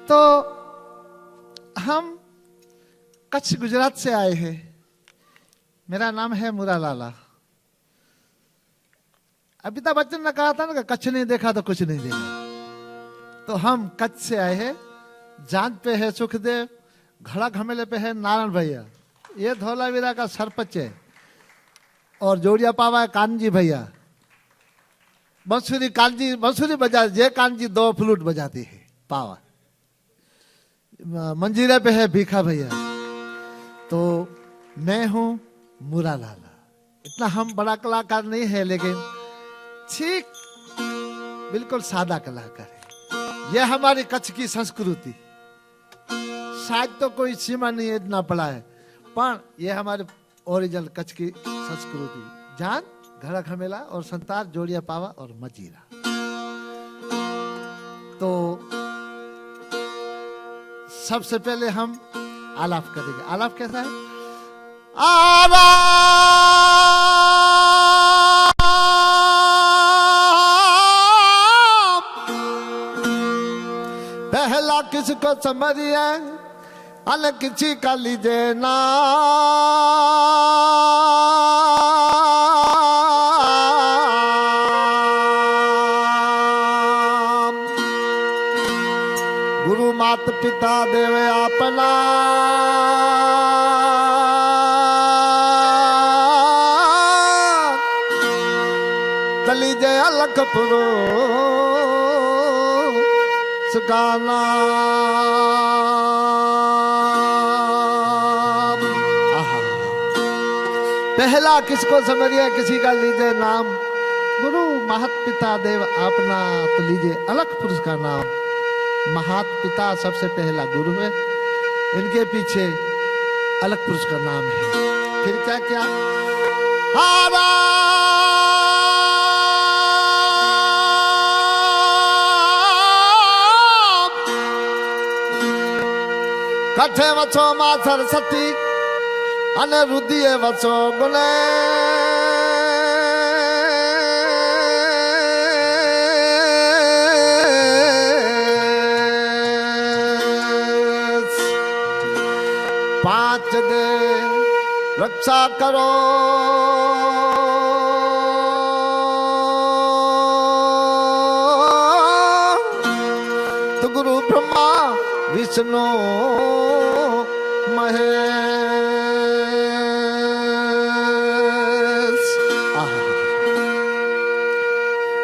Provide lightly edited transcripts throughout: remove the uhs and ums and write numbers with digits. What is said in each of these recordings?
तो हम कच्छ गुजरात से आए हैं। मेरा नाम है मुरालाला। अमिताभ बच्चन ने कहा था ना कि कच्छ नहीं देखा तो कुछ नहीं देखा। तो हम कच्छ से आए हैं। जांच पे है सुखदेव, घड़ा घमेले पे है नारायण भैया, ये धौलावीरा का सरपंच है, और जोड़िया पावा है कानजी भैया। बंसुरी बजा, ये कानजी 2 फ्लूट बजाती है पावा। मंजीरे पे है भीखा भैया। तो मैं हूं मुरालाला। इतना हम बड़ा कलाकार नहीं है, लेकिन ठीक बिल्कुल सादा कलाकार है। यह हमारी कच्छ की संस्कृति। शायद तो कोई सीमा नहीं है, इतना बड़ा है, पर यह हमारे ओरिजिनल कच्छ की संस्कृति। जान, घड़ा घमेला और संतार, जोड़िया पावा और मजीरा। तो सबसे पहले हम आलाप करेंगे। आलाप कैसा है? आलाप पहला किसको समझिए, अल किसी का लीजिए ना। गुरु मात पिता देवे अपना, चली जय अलख पुरो गाना। पहला किसको समझिए, किसी का लीजिए नाम। गुरु महत पिता देव अपना, तो लीजिए अलख पुरुष का नाम। महत पिता सबसे पहला गुरु है, इनके पीछे अलख पुरुष का नाम है। फिर क्या क्या? हारा कठे वचो मां सरस्वती, अने रुदिए वचो गुणे। पांच दे रक्षा करो, तो गुरु ब्रह्मा विष्णु महेश।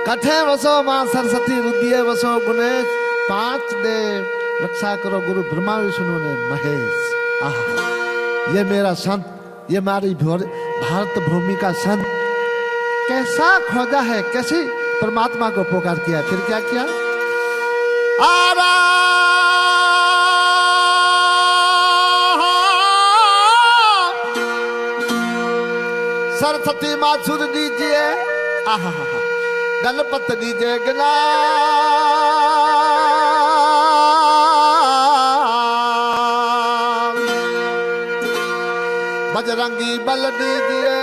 कठे वसो मां सरस्वती, रुदिए वसो गुणेश। 5 देव रक्षा करो, गुरु ब्रह्मा विष्णु ने महेश। ये मेरा संत, ये हमारी भारत भूमि का संत कैसा खोजा है, कैसे परमात्मा को पुकार किया। फिर क्या किया? आरा सरस्वती माँ सुर दीजिए, गणपत दीजिए गना। बजरंगी बल दीजिए,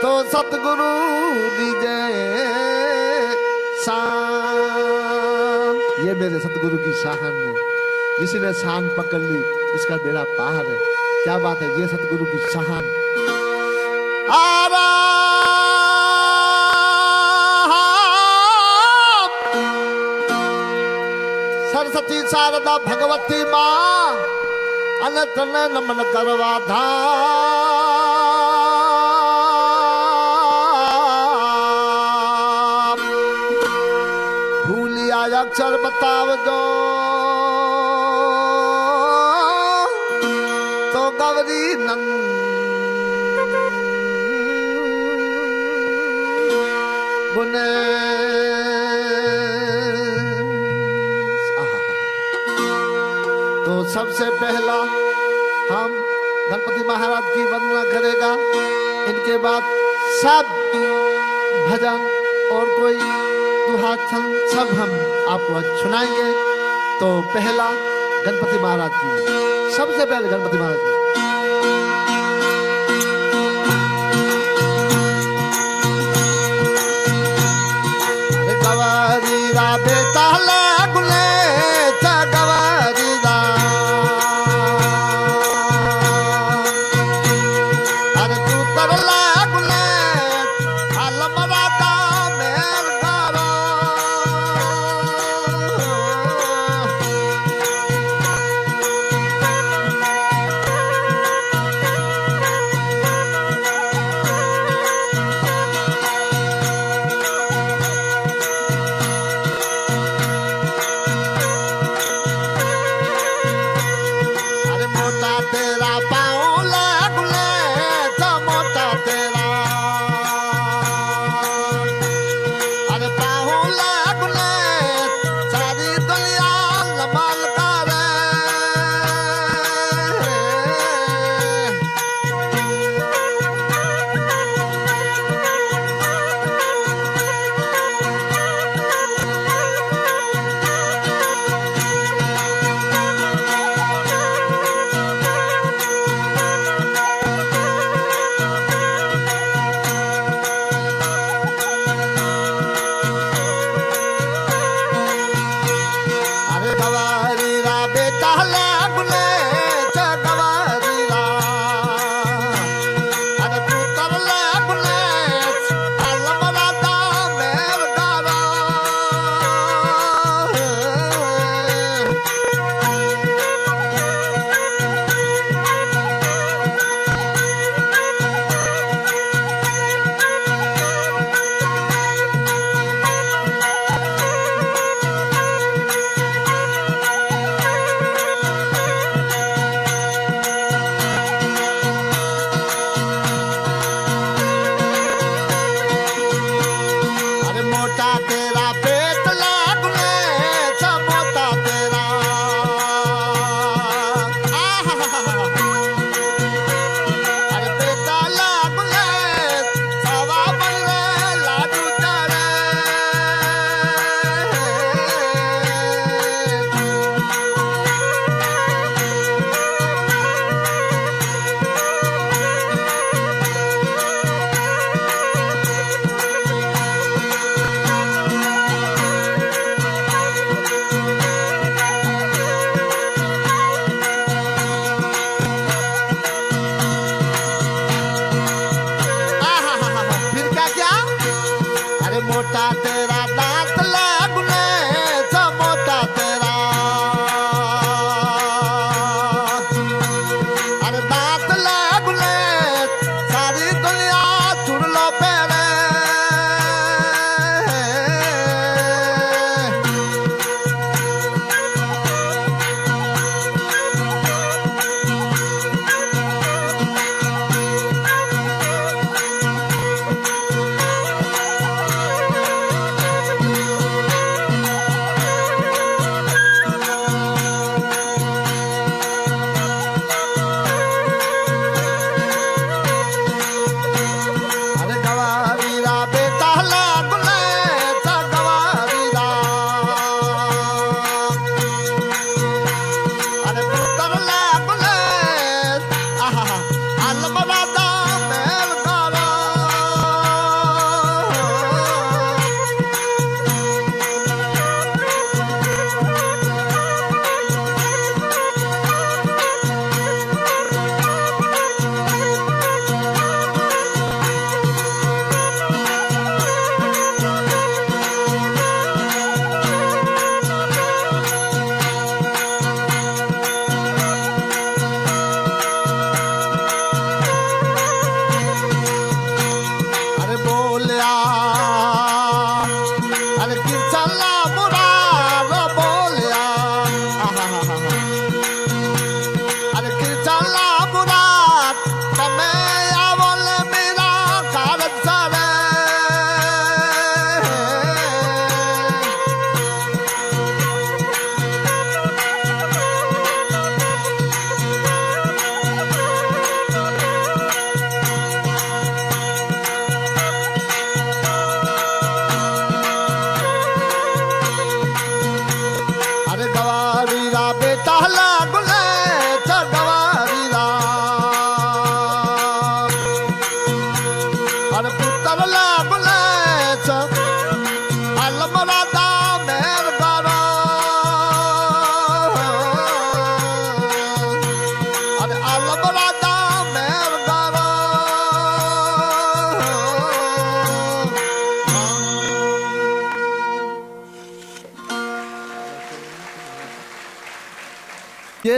तो सतगुरु दीजिए शान। ये मेरे सतगुरु की शान है, जिसने शान पकड़ ली इसका बेड़ा पार है। क्या बात है, ये सतगुरु की शान। आरा सरस्वती शारदा भगवती माँ, अनंत नमन करवा था। भूलिया अक्षर बताव दो, तो गौरी नंद बुने। तो सबसे पहला हम गणपति महाराज की वंदना करेगा। इनके बाद सब भजन और कोई दुहा छंद सब हम आपको सुनाएंगे। तो पहला गणपति महाराज की, सबसे पहले गणपति महाराज की।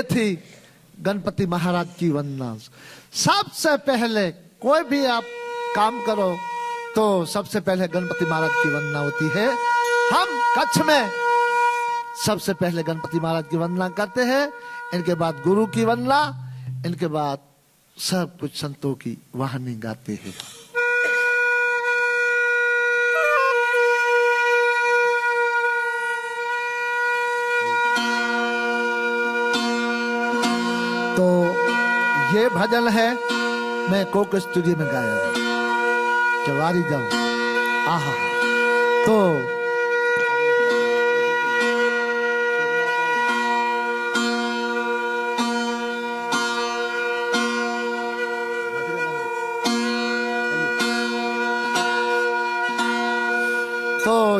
थी गणपति महाराज की वंदना। सबसे पहले कोई भी आप काम करो तो सबसे पहले गणपति महाराज की वंदना होती है। हम कच्छ में सबसे पहले गणपति महाराज की वंदना करते हैं, इनके बाद गुरु की वंदना, इनके बाद सब कुछ संतों की वाहनी गाते हैं। तो ये भजन है, मैं कोक स्टूडियो में गाया हूं, जवारी जाऊं। आहा, तो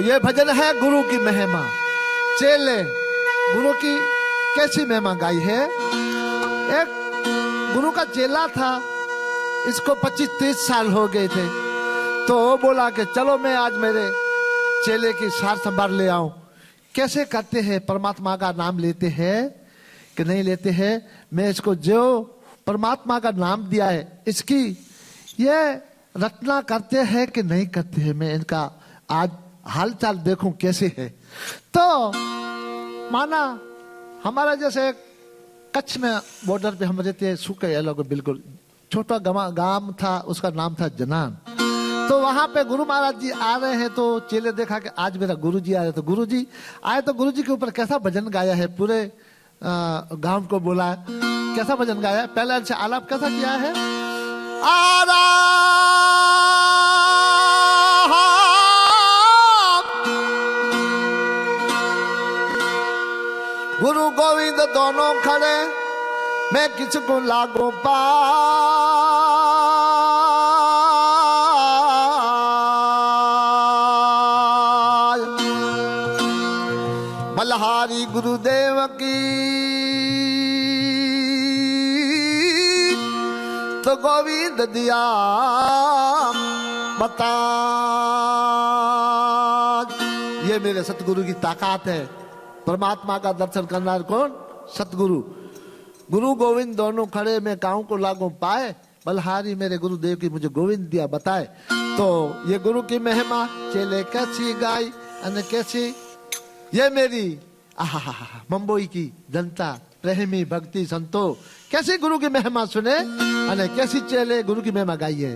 ये भजन है गुरु की महिमा। चेले गुरु की कैसी महिमा गाई है। एक गुरु का चेला था, इसको 25-30 साल हो गए थे, तो वो बोला कि चलो मैं आज मेरे चेले की सार संभाल ले आऊं। कैसे करते हैं, परमात्मा का नाम लेते हैं कि नहीं लेते हैं। मैं इसको जो परमात्मा का नाम दिया है इसकी ये रचना करते हैं कि नहीं करते हैं, मैं इनका आज हालचाल देखूं कैसे है। तो माना हमारा जैसे कच्छ में बॉर्डर पे हम रहते हैं, सूखे लोग, बिल्कुल छोटा गांव था, उसका नाम था जनान। तो वहां पे गुरु महाराज जी आ रहे हैं, तो चेले देखा कि आज मेरा गुरु जी आ रहे, तो गुरु जी आए तो गुरु जी के ऊपर कैसा भजन गाया है, पूरे गांव को बोला है कैसा भजन गाया है। पहले अच्छा आलाप कैसा किया है। आरा गुरु गोविंद दोनों खड़े, मैं किसको लागू पाय। बलहारी गुरुदेव की तो गोविंद दिया बता। ये मेरे सतगुरु की ताकत है। परमात्मा का दर्शन करना कौन, सतगुरु। गुरु गोविंद दोनों खड़े, में गाँव को लागू पाए। बलहारी मेरे गुरुदेव की मुझे गोविंद दिया बताए। तो ये गुरु की महिमा चेले कैसी गाई अने कैसी ये मेरी मुंबई की जनता प्रेमी भक्ति संतो कैसी गुरु की महिमा सुने अने कैसी चेले गुरु की महिमा गाई है।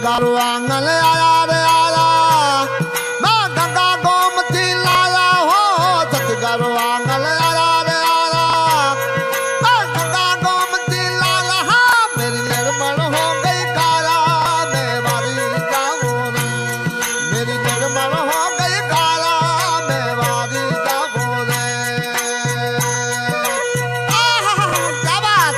गारू आंगन आया रे आया, मैं गंगा गोमती लाया हो। सतगारू आंगन आया रे आया, मैं गंगा गोमती लाया। हाँ मेरी निर्मल हो गई काया, मैं वारी जाऊं रे। मेरी निर्मल हो गई काया, मैं वारी जाऊं रे। क्या बात।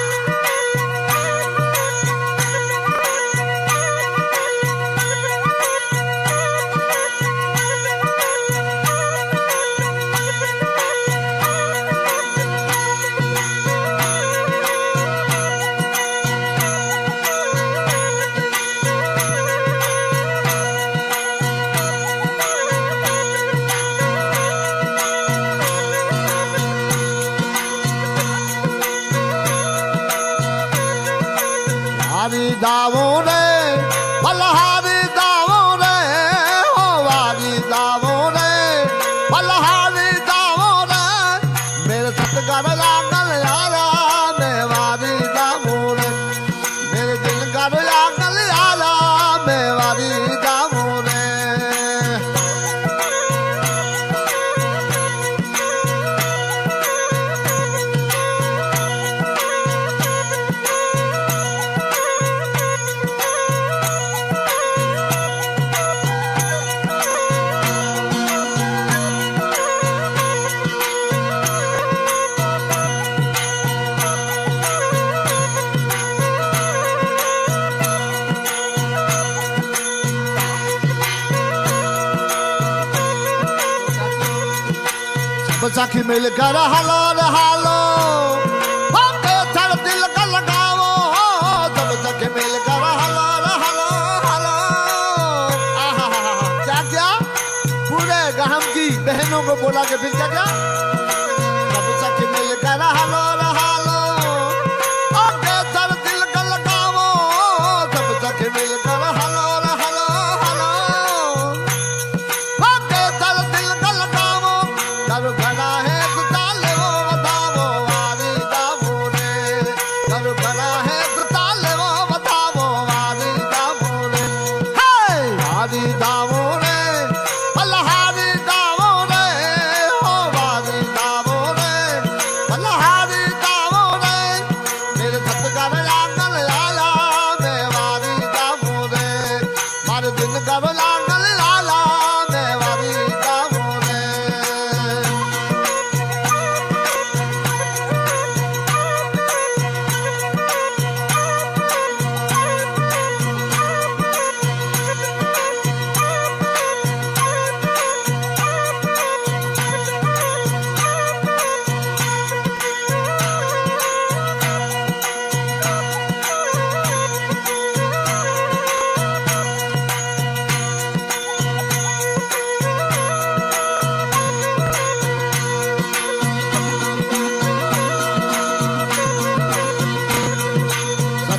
वारी जाऊं रे, बलहारी जाऊं रे, हो वारी जाऊं रे, बलहारी जाऊं सखी मिलकर हलो रे हालो, के सर दिल का लगाओ, सब सखी मिलकर हलो रे हालो हालो। क्या क्या पूरे गांव की बहनों को बोला कि फिर क्या क्या, सब सखी मिलकर हलो रे हालो, के सर दिल का लगाओ, सब सखी मिलकर हलो रे हालो हालो। के सर दिल का लगाओ, कर घना है ताले वो बताओ वारी दावो रे, कर घना है ताले वो बताओ वारी दावो रे, वारी दावो रे, पलहारी दावो रे, हो वारी दावो रे, पलहारी दावो रे, मेरे सतगर लागल लाला मैं वारी दावो रे, मारे दिन कर लागल लाला मैं वारी दावो रे।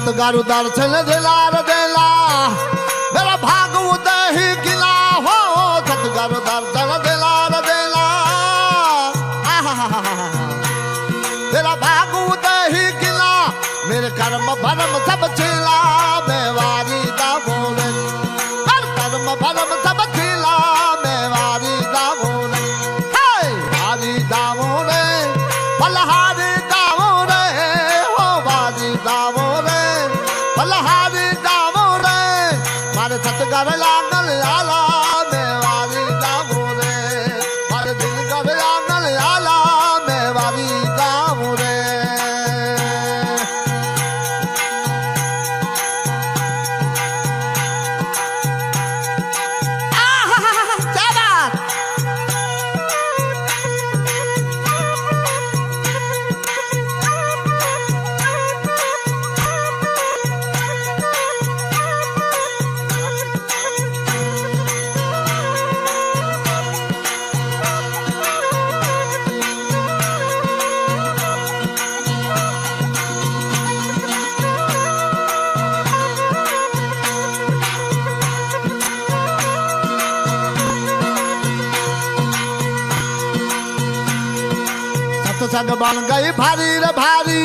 सतगुरु दर्शन दिला रे दिला, मेरा भाग उदय ही गिला हो, सतगुरु दर्शन दिला रे दिला, मेरा भाग उदय ही गिला, मेरे कर्म भरम सब छिला मैं वारी दावो रे, हर कर्म भरम सब छिला मैं वारी दावो रे, वारी दावो रे, पलहारी दावो रे, हो वारी दावो रे, पलहारी दावो रे, मारे सतगर लागल लाला मैं वारी दावो रे, मारे दिल कर लागल लाला मैं वारी दावो रे। क्या बात, सत्संग बन गई भारी रे भारी,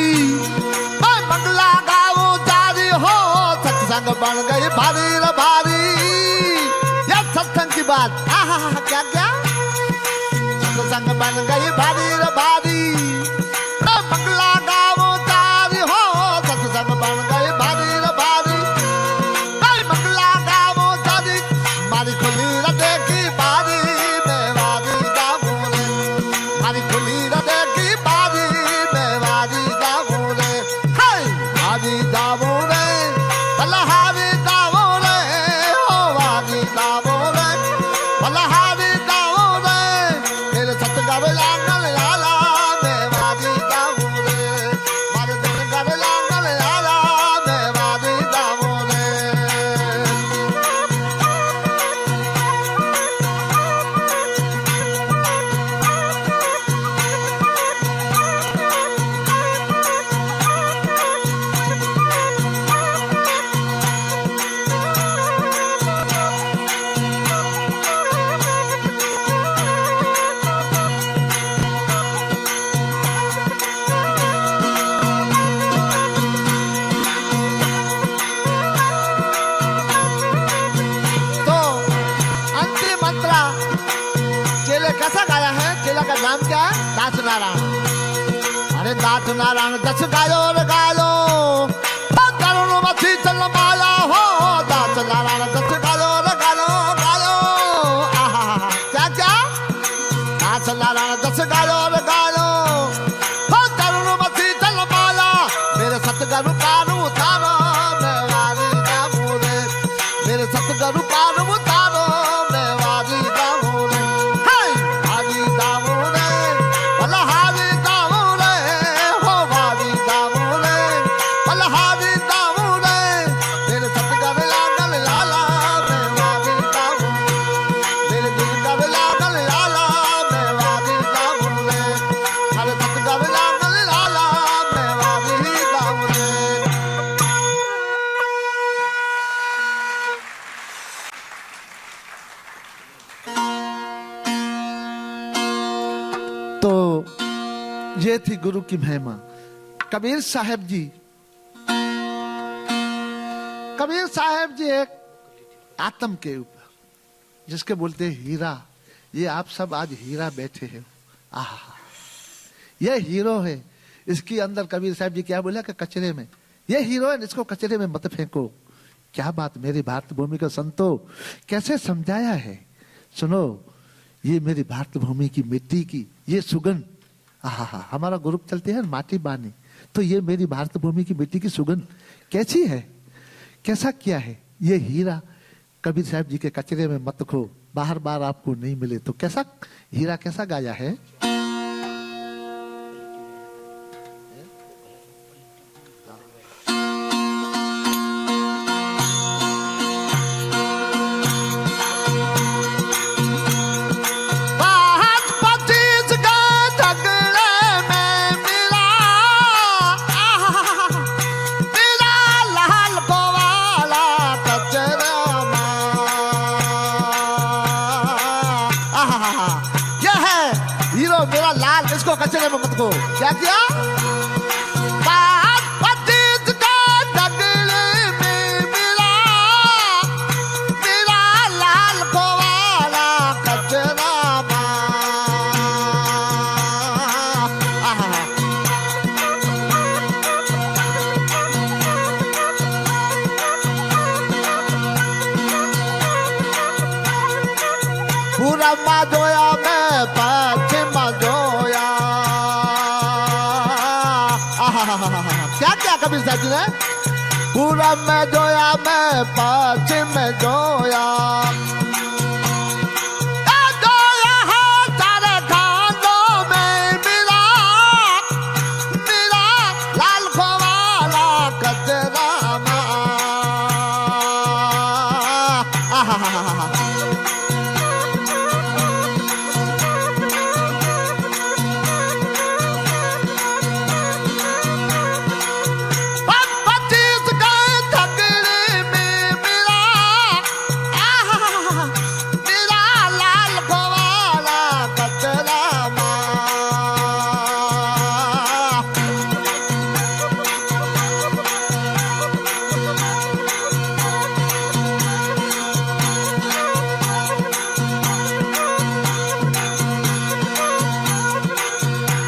मंगला गाओ जारी हो, सत्संग बन गई भारी रे भारी, ये सत्संग की बात, क्या क्या, सत्संग बन गई भारी रे भारी, मंगला गाओ जारी हो, सत्संग बन गई भारी रे भारी, मंगला गाओ जारी, मारी खुली रे देखी बारी मैं वारी गाओ रे, मारी खुली रे देखी बारी मैं वारी गाओ रे, वारी गाओ रे, पलहारी गाओ रे, हो वारी गाओ रे, पलहारी गाओ रे, मेरे सतगर लागल लाला मैं वारी गाओ रे, मारे दिल कर लागल लाला मैं वारी गाओ रे। तो अंतिम मंत्रा चेले कैसा गाया है, चेला का नाम क्या है, दास नारायण, अरे दास नारायण दस गायो रे गायो, तरुण मछी चल माला हो, दास नारायण दस गायो रे गायो गायो, क्या क्या, दास नारायण दस गायो रे गायो, तरुण मछी चल माला, मेरे सतगुरु कारू उतारो मैं वारी गाओ रे, मेरे सतगुरु कारू उतारो मैं वारी गाओ रे, वारी गाओ रे, ये थी गुरु की महिमा। कबीर साहब जी एक आत्म के ऊपर जिसके बोलते हैं हीरा, ये आप सब आज हीरा बैठे हैं। आहा, ये हीरो है। इसके अंदर कबीर साहब जी क्या बोला कि कचरे में, ये हीरो है, इसको कचरे में मत फेंको। क्या बात मेरी भारत भूमि को संतो कैसे समझाया है। सुनो, ये मेरी भारत भूमि की मिट्टी की ये सुगंध, आहा, हमारा ग्रुप चलते हैं माटी बानी, तो ये मेरी भारत भूमि की मिट्टी की सुगंध कैसी है, कैसा किया है। ये हीरा कबीर साहब जी के कचरे में मत खो, बाहर बार आपको नहीं मिले तो कैसा हीरा कैसा गाया है। कचरे में मत को क्या किया। पूरा मा जोया मैं पश्चिम जोया, क्या क्या कबीर साहब जी ने। पूरब में जोया मैं पश्चिम में जोया, जोया है सारे खानों में मिला, मिला लाल खोवाला कचरा मा।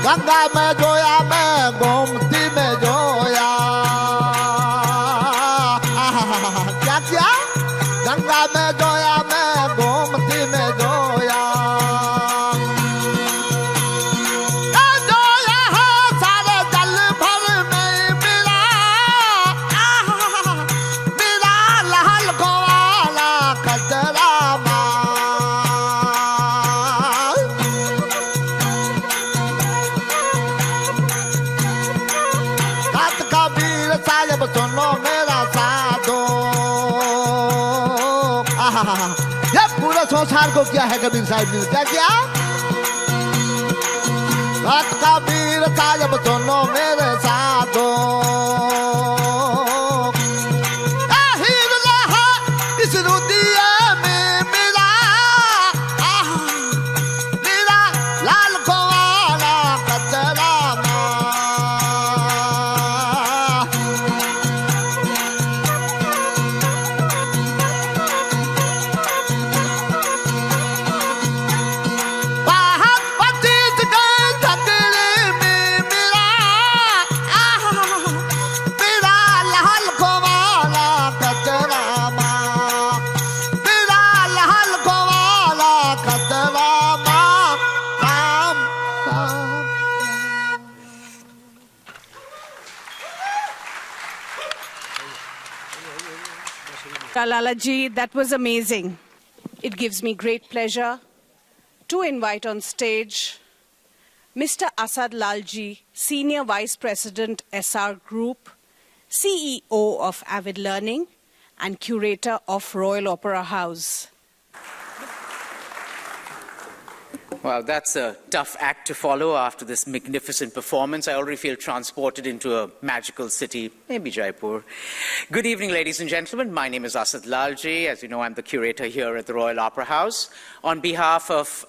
गंगा में जोया मैं गोमती में जोया, क्या क्या। गंगा में जोया मैं गोमती में जोया, जोया है सारे जल भर में मिला, मिला लाल गोवाला कचरा मा। साहब सुनो मेरा साधो, ये पूरे संसार को क्या है कबीर साहब ने क्या किया। कबीर साहब सुनो मेरे साधो, हीर लहा इस रुदिया में मिला, मिला लाल गोवाला कचरा मा। Lala ji, that was amazing. It gives me great pleasure to invite on stage Mr. Asad Lalji, Senior Vice President, SR Group, CEO of Avid Learning and Curator of Royal Opera House. Well, that's a tough act to follow after this magnificent performance. I already feel transported into a magical city, maybe Jaipur. Good evening, ladies and gentlemen. My name is Asad Lalji. As you know, I'm the curator here at the Royal Opera House. On behalf of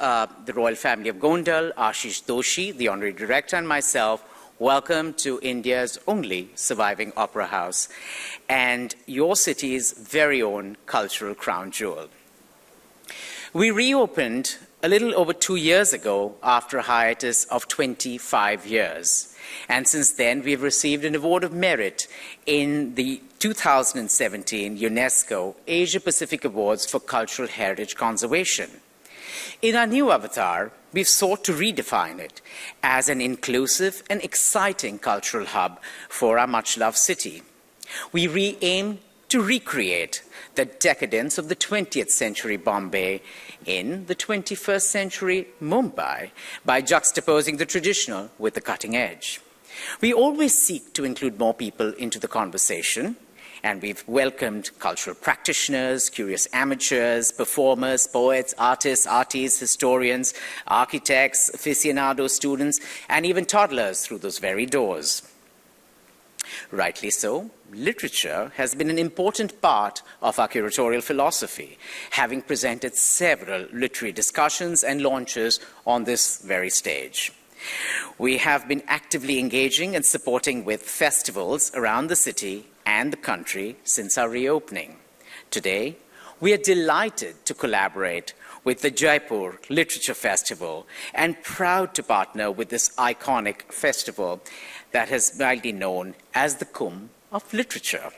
the royal family of Gondal, Ashish Doshi, the honorary director, and myself, welcome to India's only surviving opera house and your city's very own cultural crown jewel. We reopened a little over 2 years ago after a hiatus of 25 years. And since then, we've received an award of merit in the 2017 UNESCO Asia-Pacific Awards for Cultural Heritage Conservation. In our new avatar, we've sought to redefine it as an inclusive and exciting cultural hub for our much-loved city. We aim to recreate the decadence of the 20th century Bombay in the 21st century Mumbai by juxtaposing the traditional with the cutting edge. We always seek to include more people into the conversation, and we've welcomed cultural practitioners, curious amateurs, performers, poets, artists, historians, architects, aficionados, students, and even toddlers through those very doors. Rightly so, literature has been an important part of our curatorial philosophy, having presented several literary discussions and launches on this very stage. We have been actively engaging and supporting with festivals around the city and the country since our reopening. Today, we are delighted to collaborate with the Jaipur Literature Festival and proud to partner with this iconic festival that has widely known as the Kumbh of Literature.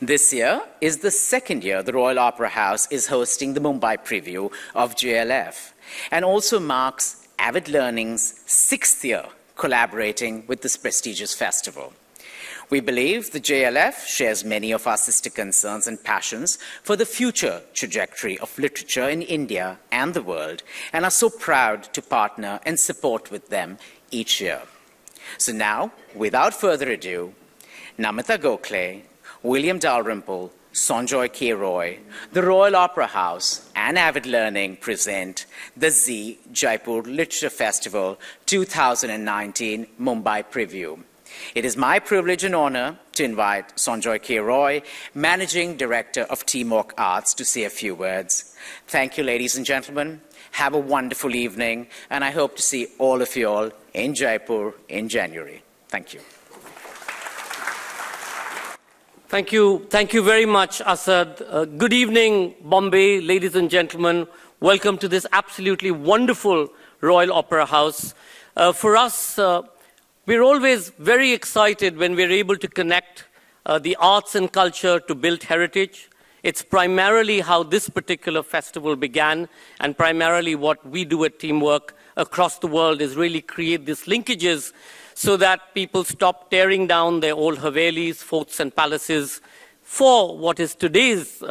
This year is the second year the Royal Opera House is hosting the Mumbai Preview of JLF and also marks Avid Learning's 6th year collaborating with this prestigious festival. We believe the JLF shares many of our sister concerns and passions for the future trajectory of literature in India and the world, and are so proud to partner and support with them each year. So now, without further ado, Namita Gokhale, William Dalrymple, Sanjoy K. the Royal Opera House, and Avid Learning present the ZEE Jaipur Literature Festival 2019 Mumbai Preview. It is my privilege and honor to invite Sanjoy K. Managing Director of Teamwork Arts, to say a few words. Thank you, ladies and gentlemen. Have a wonderful evening, and I hope to see all of you all in Jaipur in January. Thank you. Thank you. Thank you very much, Asad. Good evening, Bombay, ladies and gentlemen. Welcome to this absolutely wonderful Royal Opera House. For us, we're always very excited when we're able to connect the arts and culture to build heritage. It's primarily how this particular festival began, and primarily what we do at Teamwork across the world is really create these linkages so that people stop tearing down their old havelis, forts and palaces for what is today's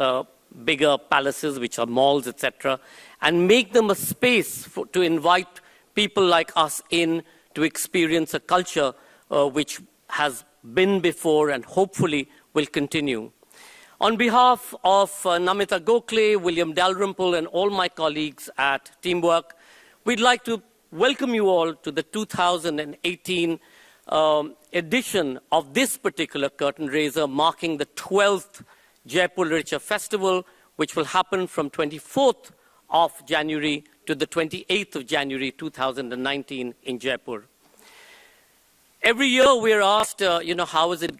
bigger palaces, which are malls, etc., and make them a space to invite people like us in to experience a culture which has been before and hopefully will continue. On behalf of Namita Gokhale, William Dalrymple, and all my colleagues at Teamwork, we'd like to welcome you all to the 2018 edition of this particular curtain raiser, marking the 12th Jaipur Literature Festival, which will happen from 24th of January to the 28th of January 2019 in Jaipur. Every year we're asked, how is it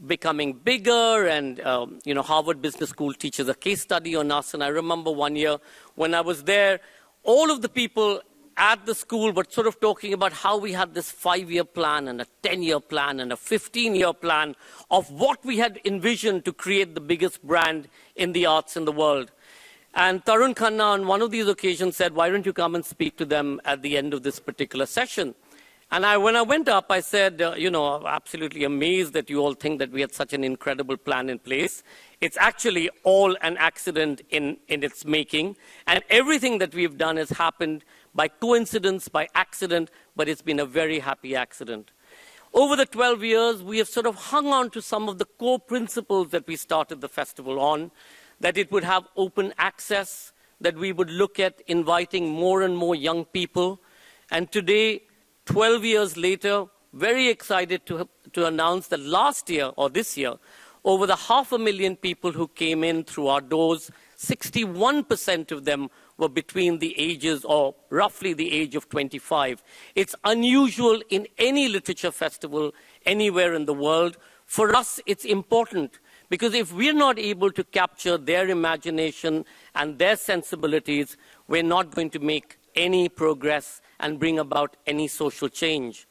becoming bigger, and Harvard Business School teaches a case study on us. And I remember one year when I was there, all of the people at the school were sort of talking about how we had this 5-year plan and a 10-year plan and a 15-year plan of what we had envisioned to create the biggest brand in the arts in the world. And Tarun Khanna on one of these occasions said, why don't you come and speak to them at the end of this particular session? And when I went up, I said, I'm absolutely amazed that you all think that we had such an incredible plan in place. It's actually all an accident in its making. And everything that we've done has happened by coincidence, by accident, but it's been a very happy accident. Over the 12 years, we have sort of hung on to some of the core principles that we started the festival on, that it would have open access, that we would look at inviting more and more young people. And today, 12 years later, very excited to announce that last year, or this year, over the 500,000 people who came in through our doors, 61% of them were between the ages, or roughly the age of 25. It's unusual in any literature festival anywhere in the world. For us, it's important, because if we're not able to capture their imagination and their sensibilities, we're not going to make any progress and bring about any social change.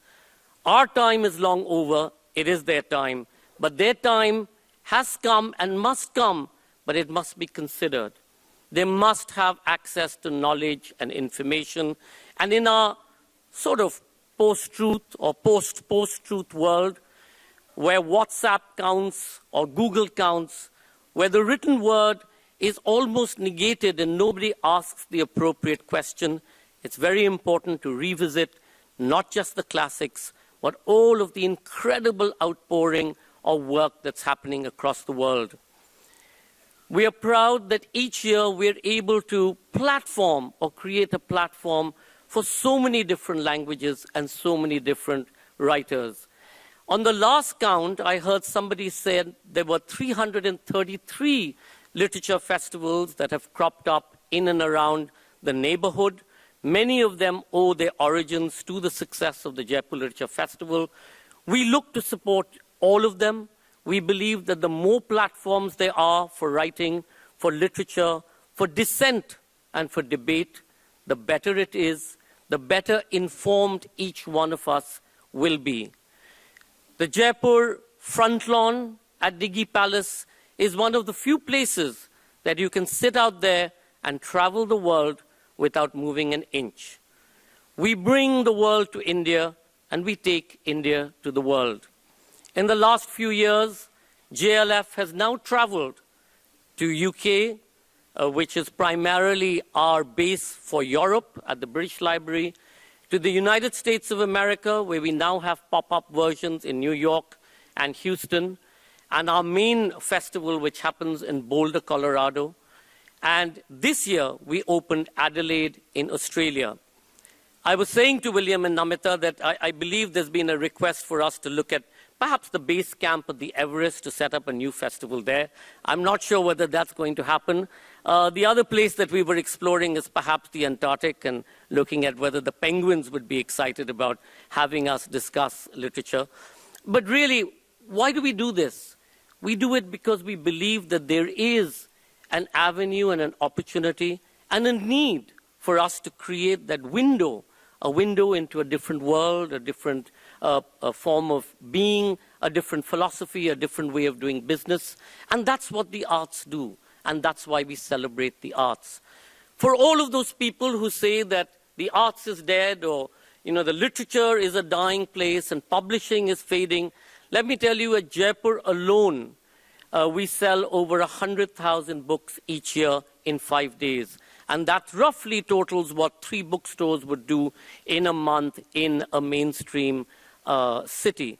Our time is long over, it is their time, but their time has come and must come, but it must be considered. They must have access to knowledge and information, and in our sort of post-truth or post-truth world, where WhatsApp counts or Google counts, where the written word is almost negated and nobody asks the appropriate question, it's very important to revisit not just the classics, but all of the incredible outpouring of work that's happening across the world. We are proud that each year we're able to platform or create a platform for so many different languages and so many different writers. On the last count, I heard somebody said there were 333 literature festivals that have cropped up in and around the neighborhood. Many of them owe their origins to the success of the Jaipur Literature Festival. We look to support all of them. We believe that the more platforms there are for writing, for literature, for dissent, and for debate, the better it is, the better informed each one of us will be. The Jaipur front lawn at Diggi Palace is one of the few places that you can sit out there and travel the world without moving an inch. We bring the world to India, and we take India to the world. In the last few years, JLF has now traveled to UK, which is primarily our base for Europe at the British Library, to the United States of America, where we now have pop-up versions in New York and Houston, and our main festival, which happens in Boulder, Colorado. And this year, we opened Adelaide in Australia. I was saying to William and Namita that I believe there's been a request for us to look at perhaps the base camp of the Everest to set up a new festival there. I'm not sure whether that's going to happen. The other place that we were exploring is perhaps the Antarctic, and looking at whether the penguins would be excited about having us discuss literature. But really, why do we do this? We do it because we believe that there is an avenue and an opportunity and a need for us to create that window, a window into a different world, a different a form of being, a different philosophy, a different way of doing business. And that's what the arts do. And that's why we celebrate the arts. For all of those people who say that the arts is dead, or the literature is a dying place and publishing is fading, let me tell you, at Jaipur alone, we sell over 100,000 books each year in 5 days. And that roughly totals what 3 bookstores would do in a month in a mainstream city.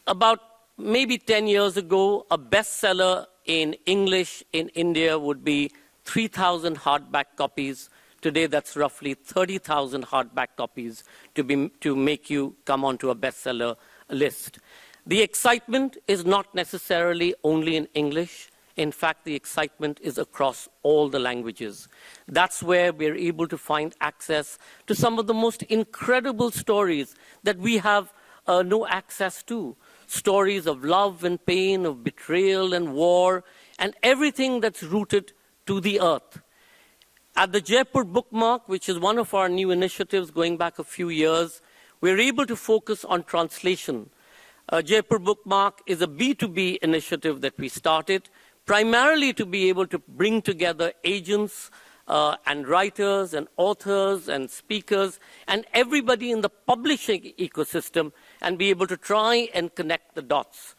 About maybe 10 years ago, a bestseller in English in India would be 3,000 hardback copies. Today, that's roughly 30,000 hardback copies to make you come onto a bestseller list. The excitement is not necessarily only in English. In fact, the excitement is across all the languages. That's where we're able to find access to some of the most incredible stories that we have no access to. Stories of love and pain, of betrayal and war, and everything that's rooted to the earth. At the Jaipur Bookmark, which is one of our new initiatives going back a few years, we're able to focus on translation. Jaipur Bookmark is a B2B initiative that we started, primarily to be able to bring together agents and writers and authors and speakers and everybody in the publishing ecosystem, and be able to try and connect the dots.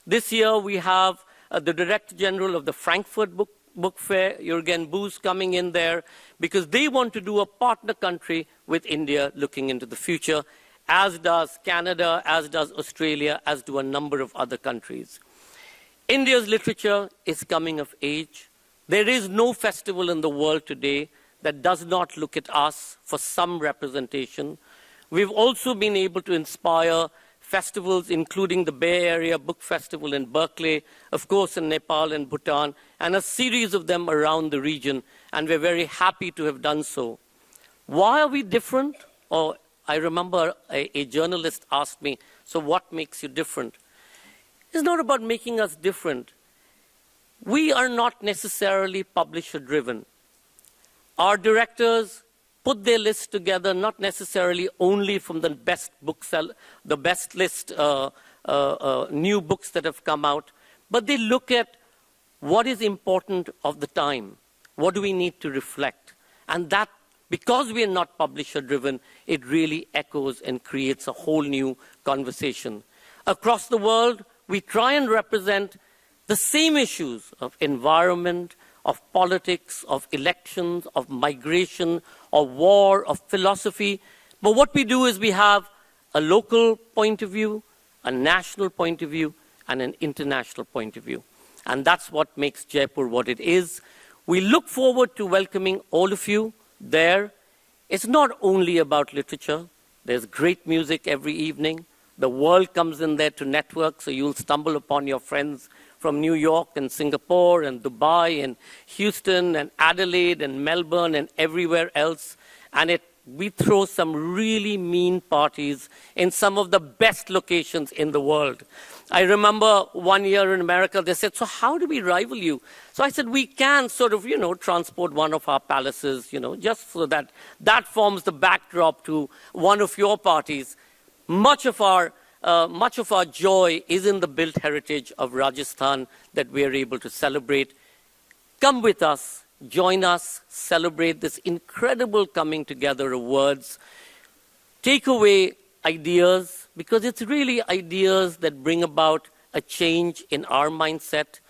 This year we have the Director General of the Frankfurt Book Fair, Jürgen Boos, coming in there because they want to do a partner country with India looking into the future, as does Canada, as does Australia, as do a number of other countries. India's literature is coming of age. There is no festival in the world today that does not look at us for some representation. We've also been able to inspire festivals, including the Bay Area Book Festival in Berkeley, of course in Nepal and Bhutan, and a series of them around the region, and we're very happy to have done so. Why are we different? Or I remember a journalist asked me, so what makes you different? It's not about making us different. We are not necessarily publisher-driven. Our directors put their list together not necessarily only from the best the best list new books that have come out, but they look at what is important of the time. What do we need to reflect? And that, because we are not publisher-driven, it really echoes and creates a whole new conversation. Across the world, we try and represent the same issues of environment, of politics, of elections, of migration, of war, of philosophy. But what we do is we have a local point of view, a national point of view, and an international point of view. And that's what makes Jaipur what it is. We look forward to welcoming all of you there. It's not only about literature. There's great music every evening. The world comes in there to network, so you'll stumble upon your friends from New York and Singapore and Dubai and Houston and Adelaide and Melbourne and everywhere else. And we throw some really mean parties in some of the best locations in the world. I remember one year in America, they said, so how do we rival you? So I said, we can sort of, transport one of our palaces, just so that that forms the backdrop to one of your parties. Much of our joy is in the built heritage of Rajasthan that we are able to celebrate. Come with us, join us, celebrate this incredible coming together of words. Take away ideas, because it's really ideas that bring about a change in our mindset.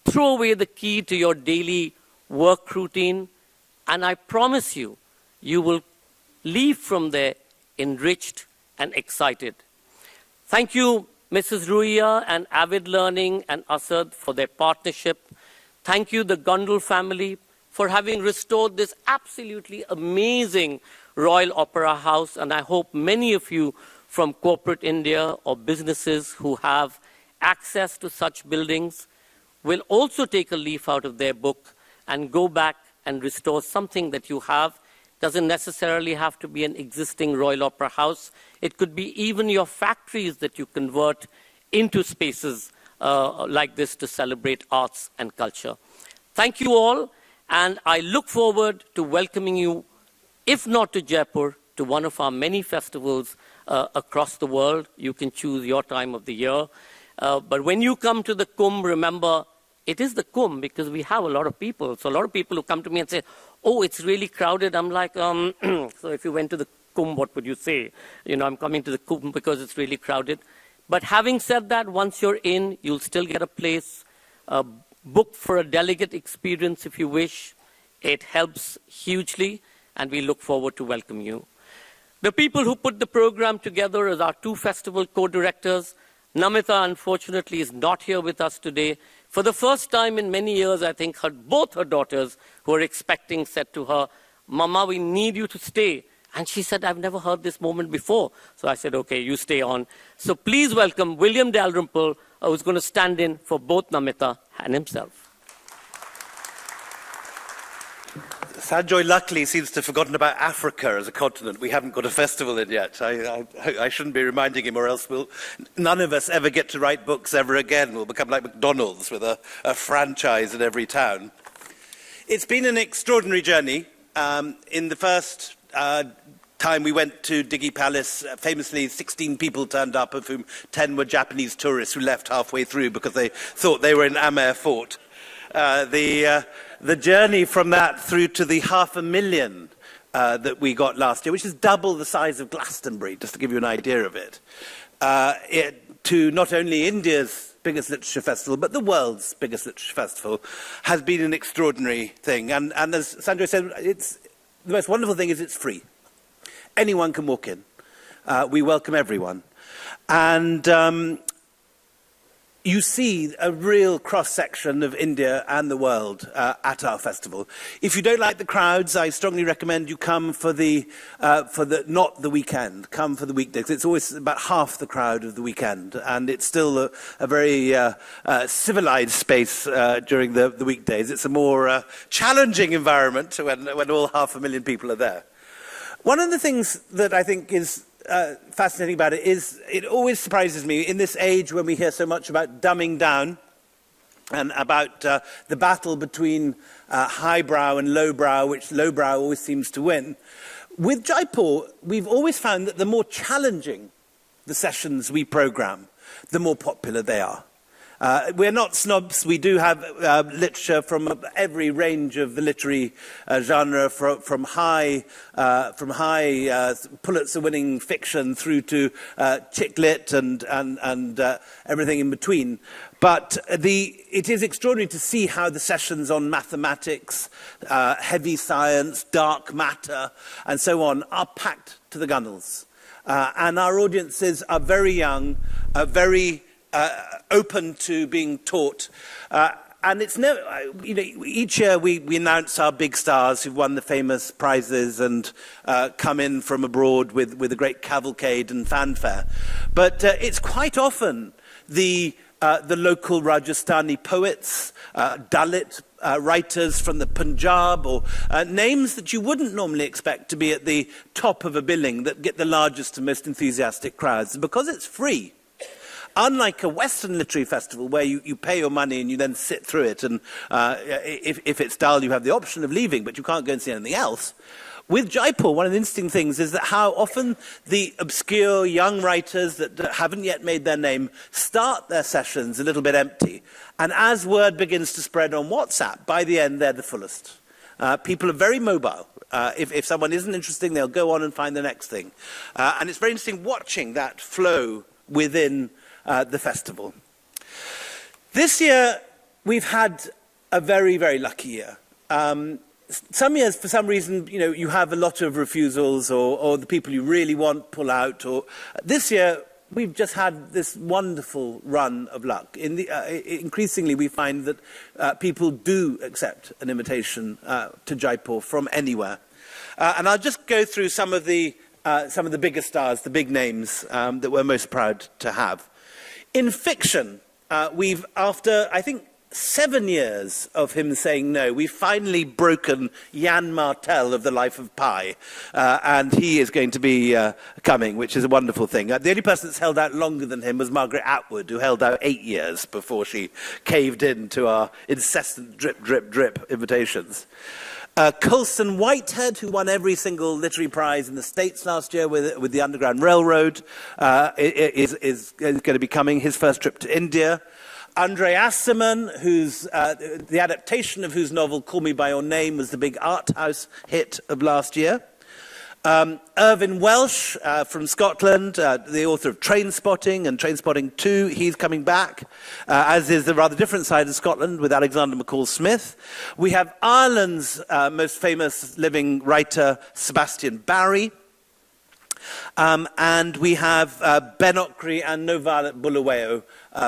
Throw away the key to your daily work routine, and I promise you, you will leave from there enriched and excited. Thank you, Mrs. Ruia and Avid Learning and Asad for their partnership. Thank you, the Gondal family, for having restored this absolutely amazing Royal Opera House. And I hope many of you from corporate India or businesses who have access to such buildings will also take a leaf out of their book and go back and restore something that you have. Doesn't necessarily have to be an existing Royal Opera House. It could be even your factories that you convert into spaces like this to celebrate arts and culture. Thank you all, and I look forward to welcoming you, if not to Jaipur, to one of our many festivals across the world. You can choose your time of the year. But when you come to the Kumbh, remember, it is the Kumbh because we have a lot of people. So a lot of people who come to me and say, oh, it's really crowded. I'm like, so if you went to the Kumbh, what would you say? I'm coming to the Kumbh because it's really crowded. But having said that, once you're in, you'll still get a place. Book for a delegate experience if you wish. It helps hugely, and we look forward to welcome you. The people who put the program together as our two festival co-directors, Namita, unfortunately, is not here with us today. For the first time in many years, I think both her daughters who are expecting said to her, Mama, we need you to stay. And she said, I've never heard this moment before. So I said, okay, you stay on. So please welcome William Dalrymple, who's going to stand in for both Namita and himself. Sanjoy luckily seems to have forgotten about Africa as a continent. We haven't got a festival in yet. I shouldn't be reminding him, or else none of us ever get to write books ever again. We'll become like McDonald's with a franchise in every town. It's been an extraordinary journey. In the first time we went to Diggy Palace, famously 16 people turned up, of whom 10 were Japanese tourists who left halfway through because they thought they were in Amer Fort. The journey from that through to the 500,000 that we got last year, which is double the size of Glastonbury, just to give you an idea of it, to not only India's biggest literature festival, but the world's biggest literature festival, has been an extraordinary thing. And as Sanjoy said, the most wonderful thing is it's free. Anyone can walk in. We welcome everyone. And you see a real cross-section of India and the world at our festival. If you don't like the crowds, I strongly recommend you come for not the weekend, come for the weekdays. It's always about half the crowd of the weekend, and it's still a very civilized space during the weekdays. It's a more challenging environment when all 500,000 people are there. One of the things that I think is fascinating about it is it always surprises me in this age when we hear so much about dumbing down and about the battle between highbrow and lowbrow, which lowbrow always seems to win. With Jaipur, we've always found that the more challenging the sessions we program, the more popular they are. We're not snobs. We do have literature from every range of the literary genre, from high Pulitzer-winning fiction through to chick lit and everything in between. But it is extraordinary to see how the sessions on mathematics, heavy science, dark matter, and so on are packed to the gunnels. And our audiences are very young, very open to being taught. And it's never, each year we announce our big stars who've won the famous prizes and come in from abroad with a great cavalcade and fanfare. But it's quite often the local Rajasthani poets, Dalit writers from the Punjab, or names that you wouldn't normally expect to be at the top of a billing that get the largest and most enthusiastic crowds. And because it's free, unlike a Western literary festival where you pay your money and you then sit through it, and if it's dull, you have the option of leaving, but you can't go and see anything else. With Jaipur, one of the interesting things is that how often the obscure young writers that haven't yet made their name start their sessions a little bit empty. And as word begins to spread on WhatsApp, by the end, they're the fullest. People are very mobile. If someone isn't interesting, they'll go on and find the next thing. And it's very interesting watching that flow within the festival. This year, we've had a very, very lucky year. Some years, for some reason, you have a lot of refusals, or the people you really want pull out. Or this year, we've just had this wonderful run of luck. Increasingly, we find that people do accept an invitation to Jaipur from anywhere. And I'll just go through some of the bigger stars, the big names that we're most proud to have. In fiction, we've, after, I think, 7 years of him saying no, we've finally broken Jan Martel of The Life of Pi, and he is going to be coming, which is a wonderful thing. The only person that's held out longer than him was Margaret Atwood, who held out 8 years before she caved in to our incessant drip, drip, drip invitations. Colson Whitehead, who won every single literary prize in the States last year with the Underground Railroad, is going to be coming, his first trip to India. Andre Asserman, who's the adaptation of whose novel Call Me By Your Name was the big art house hit of last year. Irvine Welsh from Scotland, the author of Trainspotting and Trainspotting 2, he's coming back, as is the rather different side of Scotland with Alexander McCall Smith. We have Ireland's most famous living writer, Sebastian Barry. And we have Ben Okri and Novalet Bulawayo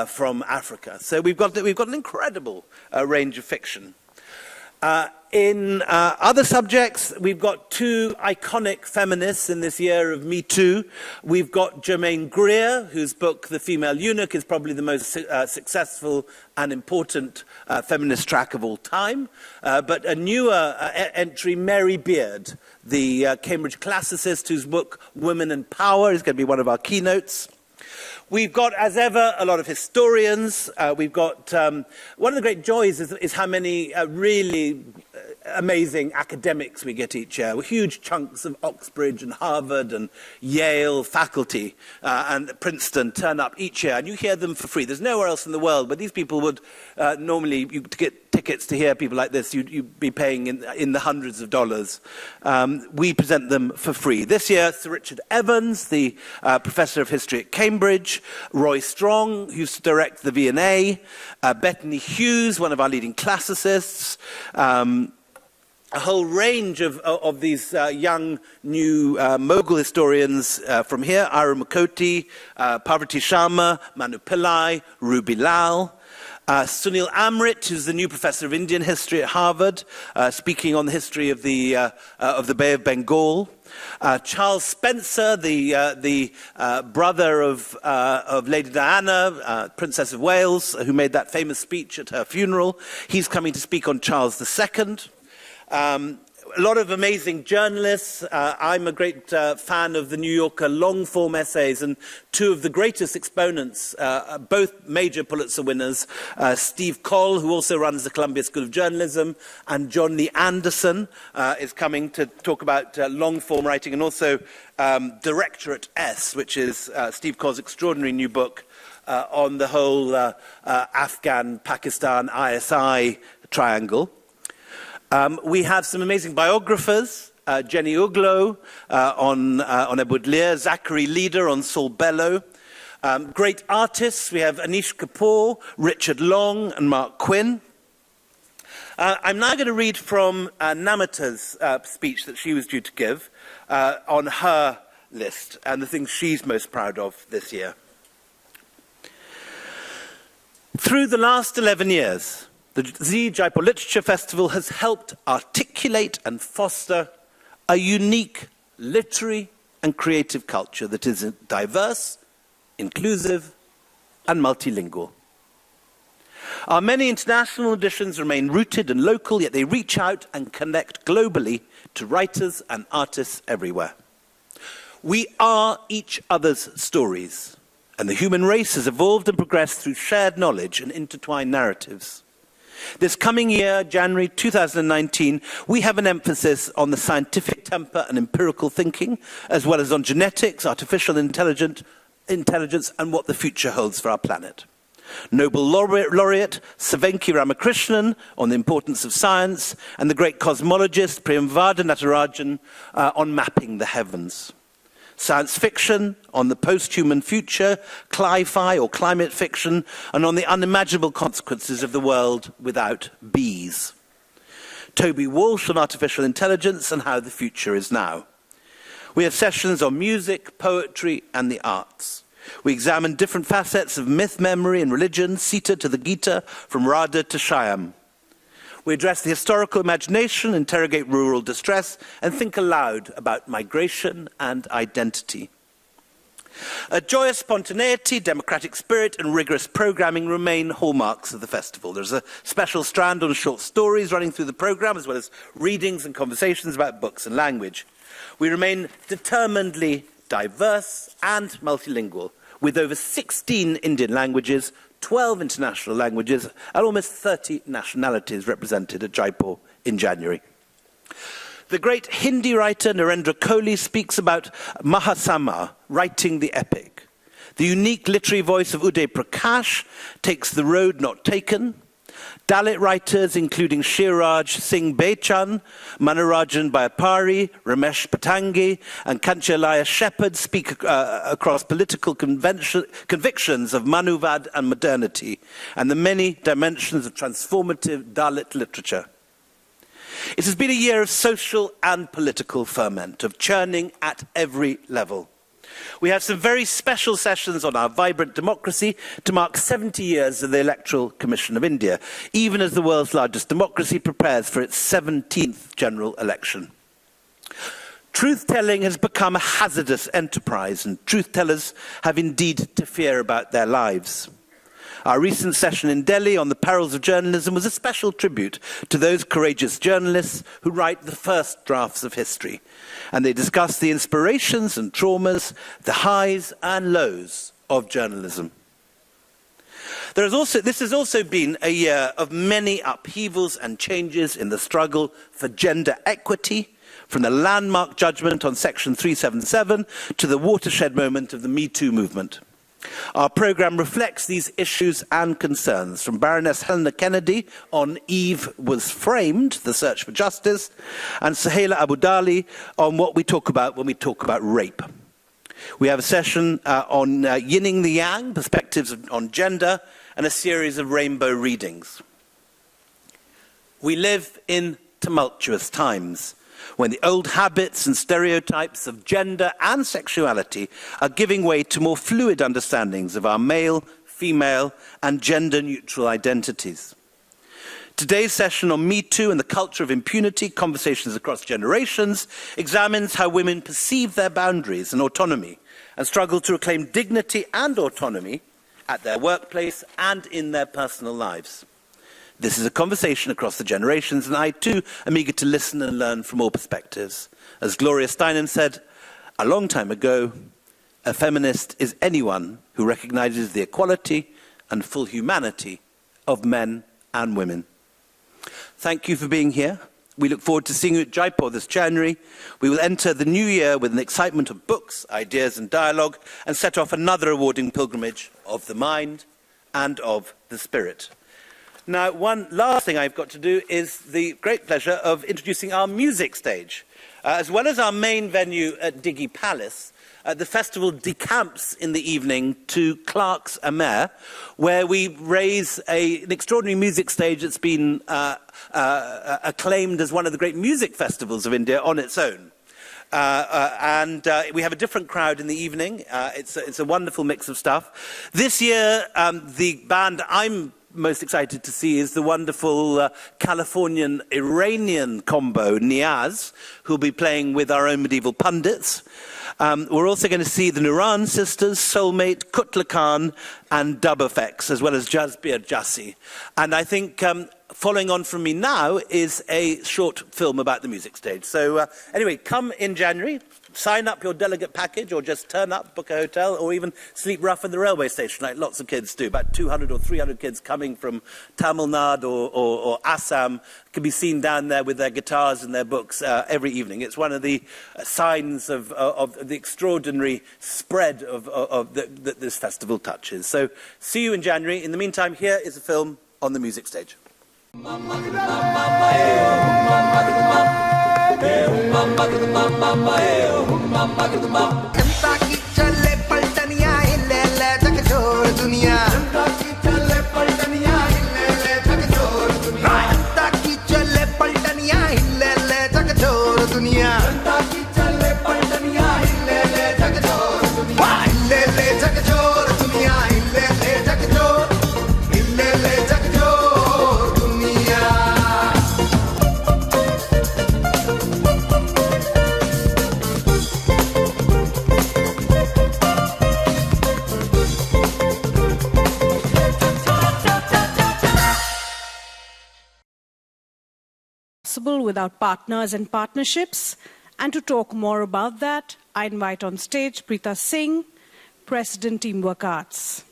from Africa. So we've got an incredible range of fiction. In other subjects, we've got two iconic feminists in this year of Me Too. We've got Germaine Greer, whose book, The Female Eunuch, is probably the most successful and important feminist track of all time. But a newer entry, Mary Beard, the Cambridge classicist whose book, Women and Power, is going to be one of our keynotes. We've got, as ever, a lot of historians. We've got one of the great joys is how many really amazing academics we get each year. Huge chunks of Oxbridge and Harvard and Yale faculty and Princeton turn up each year, and you hear them for free. There's nowhere else in the world, but these people would normally, to get tickets to hear people like this, you'd be paying in the hundreds of dollars. We present them for free. This year, Sir Richard Evans, the professor of history at Cambridge, Roy Strong, who used to direct the V&A, Bethany Hughes, one of our leading classicists, a whole range of these young, new Mughal historians from here, Ira Mukoti, Parvati Sharma, Manu Pillai, Ruby Lal, Sunil Amrit, who's the new professor of Indian history at Harvard, speaking on the history of the Bay of Bengal. Charles Spencer, the brother of Lady Diana, Princess of Wales, who made that famous speech at her funeral. He's coming to speak on Charles II. A lot of amazing journalists. I'm a great fan of the New Yorker long-form essays, and two of the greatest exponents, both major Pulitzer winners, Steve Coll, who also runs the Columbia School of Journalism, and John Lee Anderson is coming to talk about long-form writing, and also Directorate S, which is Steve Coll's extraordinary new book on the whole Afghan-Pakistan ISI triangle. We have some amazing biographers, Jenny Uglo on Abu Dlir, Zachary Leader on Saul Bellow. Great artists, we have Anish Kapoor, Richard Long and Mark Quinn. I'm now going to read from Namita's speech that she was due to give on her list and the things she's most proud of this year. Through the last 11 years, the ZEE Jaipur Literature Festival has helped articulate and foster a unique literary and creative culture that is diverse, inclusive, and multilingual. Our many international editions remain rooted and local, yet they reach out and connect globally to writers and artists everywhere. We are each other's stories, and the human race has evolved and progressed through shared knowledge and intertwined narratives. This coming year, January 2019, we have an emphasis on the scientific temper and empirical thinking, as well as on genetics, artificial intelligence, and what the future holds for our planet. Nobel laureate Savenki Ramakrishnan on the importance of science, and the great cosmologist Priyamvada Natarajan on mapping the heavens. Science fiction on the post-human future, cli-fi or climate fiction, and on the unimaginable consequences of the world without bees. Toby Walsh on artificial intelligence and how the future is now. We have sessions on music, poetry, and the arts. We examine different facets of myth, memory, and religion, Sita to the Gita, from Radha to Shyam. We address the historical imagination, interrogate rural distress, and think aloud about migration and identity. A joyous spontaneity, democratic spirit, and rigorous programming remain hallmarks of the festival. There's a special strand on short stories running through the program, as well as readings and conversations about books and language. We remain determinedly diverse and multilingual, with over 16 Indian languages, 12 international languages, and almost 30 nationalities represented at Jaipur in January. The great Hindi writer Narendra Kohli speaks about Mahasama, writing the epic. The unique literary voice of Uday Prakash takes the road not taken. Dalit writers, including Shiraj Singh Bechan, Manarajan Bayapari, Ramesh Patangi, and Kanchalaya Shepherd speak across political convictions of Manuvad and modernity, and the many dimensions of transformative Dalit literature. It has been a year of social and political ferment, of churning at every level. We have some very special sessions on our vibrant democracy to mark 70 years of the Electoral Commission of India, even as the world's largest democracy prepares for its 17th general election. Truth-telling has become a hazardous enterprise, and truth-tellers have indeed to fear about their lives. Our recent session in Delhi on the perils of journalism was a special tribute to those courageous journalists who write the first drafts of history, and they discussed the inspirations and traumas, the highs and lows of journalism. This has also been a year of many upheavals and changes in the struggle for gender equity, from the landmark judgment on Section 377 to the watershed moment of the Me Too movement. Our programme reflects these issues and concerns, from Baroness Helena Kennedy on Eve Was Framed, The Search for Justice, and Sohaila Abudali on what we talk about when we talk about rape. We have a session on Yinning the Yang, perspectives on gender, and a series of rainbow readings. We live in tumultuous times, when the old habits and stereotypes of gender and sexuality are giving way to more fluid understandings of our male, female, and gender-neutral identities. Today's session on Me Too and the culture of impunity, conversations across generations, examines how women perceive their boundaries and autonomy and struggle to reclaim dignity and autonomy at their workplace and in their personal lives. This is a conversation across the generations, and I too am eager to listen and learn from all perspectives. As Gloria Steinem said a long time ago, a feminist is anyone who recognizes the equality and full humanity of men and women. Thank you for being here. We look forward to seeing you at Jaipur this January. We will enter the new year with an excitement of books, ideas and dialogue, and set off another rewarding pilgrimage of the mind and of the spirit. Now, one last thing I've got to do is the great pleasure of introducing our music stage. As well as our main venue at Diggy Palace, the festival decamps in the evening to Clark's Amer, where we raise an extraordinary music stage that's been acclaimed as one of the great music festivals of India on its own. We have a different crowd in the evening. It's a wonderful mix of stuff. This year, the band I'm most excited to see is the wonderful Californian-Iranian combo, Niaz, who'll be playing with our own medieval pundits. We're also going to see the Nuran sisters, Soulmate, Kutla Khan, and Dub Effects, as well as Jazbir Jassi. And I think following on from me now is a short film about the music stage. So anyway, come in January, sign up your delegate package, or just turn up, book a hotel, or even sleep rough in the railway station, like lots of kids do. About 200 or 300 kids coming from Tamil Nadu or Assam can be seen down there with their guitars and their books every evening. It's one of the signs of the extraordinary spread that this festival touches. So see you in January. In the meantime, here is a film on the music stage. Without partners and partnerships. And to talk more about that, I invite on stage Preeta Singh, President Teamwork Arts.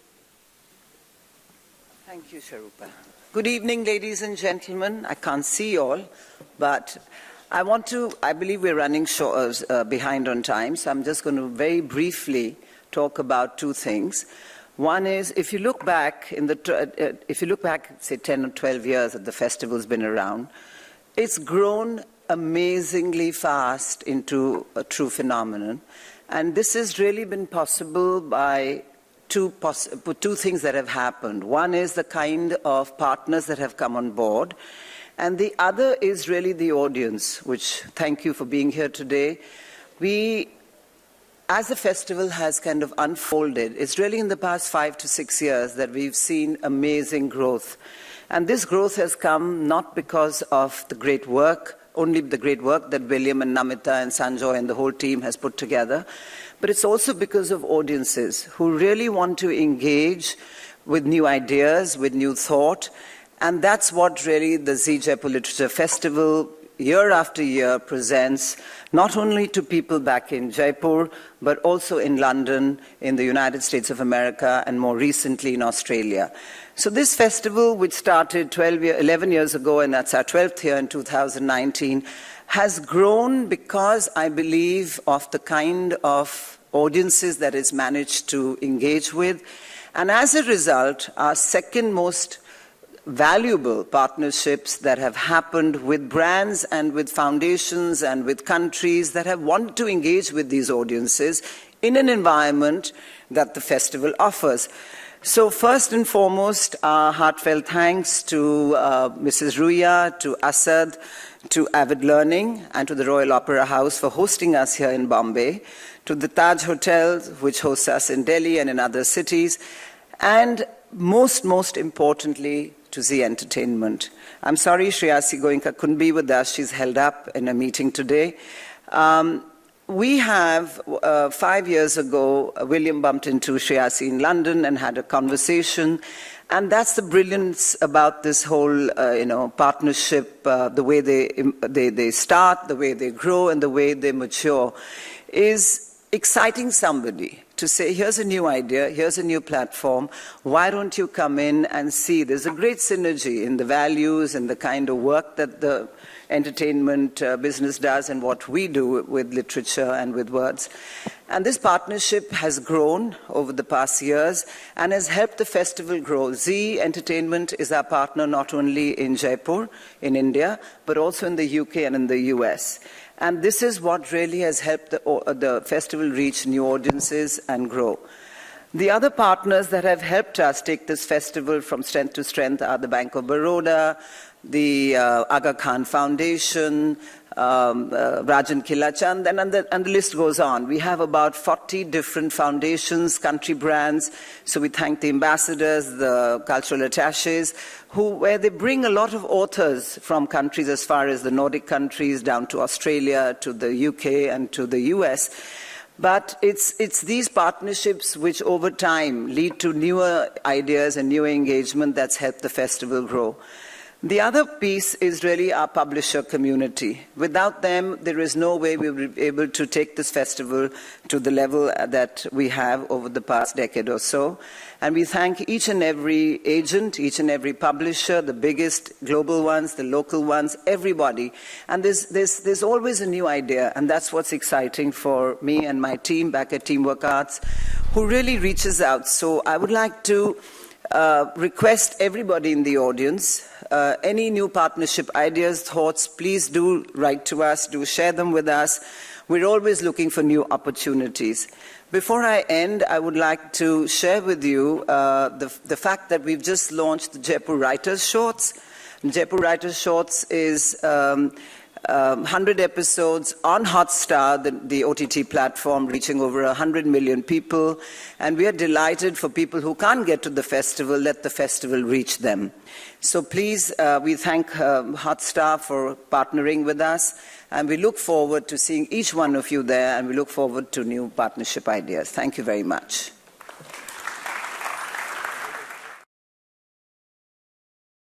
Thank you, Sharupa. Good evening, ladies and gentlemen. I can't see you all, but I believe we're running behind on time, so I'm just going to very briefly talk about two things. One is, if you look back, say 10 or 12 years that the festival's been around, it's grown amazingly fast into a true phenomenon. And this has really been possible by two things that have happened. One is the kind of partners that have come on board. And the other is really the audience, which, thank you for being here today. As the festival has kind of unfolded, it's really in the past 5 to 6 years that we've seen amazing growth. And this growth has come not because of the great work, only the great work that William and Namita and Sanjoy and the whole team has put together, but it's also because of audiences who really want to engage with new ideas, with new thought. And that's what really the ZEE Jaipur Literature Festival year after year presents, not only to people back in Jaipur, but also in London, in the United States of America, and more recently in Australia. So this festival, which started 11 years ago, and that's our 12th year in 2019, has grown because, I believe, of the kind of audiences that it's managed to engage with. And as a result, our second most valuable partnerships that have happened with brands and with foundations and with countries that have wanted to engage with these audiences in an environment that the festival offers. So first and foremost, our heartfelt thanks to Mrs. Ruya, to Asad, to Avid Learning, and to the Royal Opera House for hosting us here in Bombay, to the Taj Hotel, which hosts us in Delhi and in other cities, and most importantly, to ZEE Entertainment. I'm sorry Shreyasi Goenka couldn't be with us. She's held up in a meeting today. We have, 5 years ago, William bumped into Shreyasi in London and had a conversation. And that's the brilliance about this whole, partnership, the way they start, the way they grow, and the way they mature, is exciting somebody to say, here's a new idea, here's a new platform, why don't you come in and see? There's a great synergy in the values and the kind of work that the entertainment business does and what we do with literature and with words. And this partnership has grown over the past years and has helped the festival grow. ZEE Entertainment is our partner not only in Jaipur, in India, but also in the UK and in the US. And this is what really has helped the festival reach new audiences and grow. The other partners that have helped us take this festival from strength to strength are the Bank of Baroda, the Aga Khan Foundation, Rajan Kilachand, and the list goes on. We have about 40 different foundations, country brands, so we thank the ambassadors, the cultural attaches, where they bring a lot of authors from countries as far as the Nordic countries, down to Australia, to the UK, and to the US. But it's these partnerships which over time lead to newer ideas and newer engagement that's helped the festival grow. The other piece is really our publisher community. Without them, there is no way we will be able to take this festival to the level that we have over the past decade or so. And we thank each and every agent, each and every publisher, the biggest global ones, the local ones, everybody. And there's always a new idea, and that's what's exciting for me and my team back at Teamwork Arts, who really reaches out. So I would like to request everybody in the audience, any new partnership ideas, thoughts, please do write to us, do share them with us. We're always looking for new opportunities. Before I end, I would like to share with you the fact that we've just launched the Jaipur Writers Shorts. Jaipur Writers Shorts is 100 episodes on Hotstar, the OTT platform, reaching over 100 million people. And we are delighted for people who can't get to the festival, let the festival reach them. So please, we thank Hotstar for partnering with us. And we look forward to seeing each one of you there, and we look forward to new partnership ideas. Thank you very much.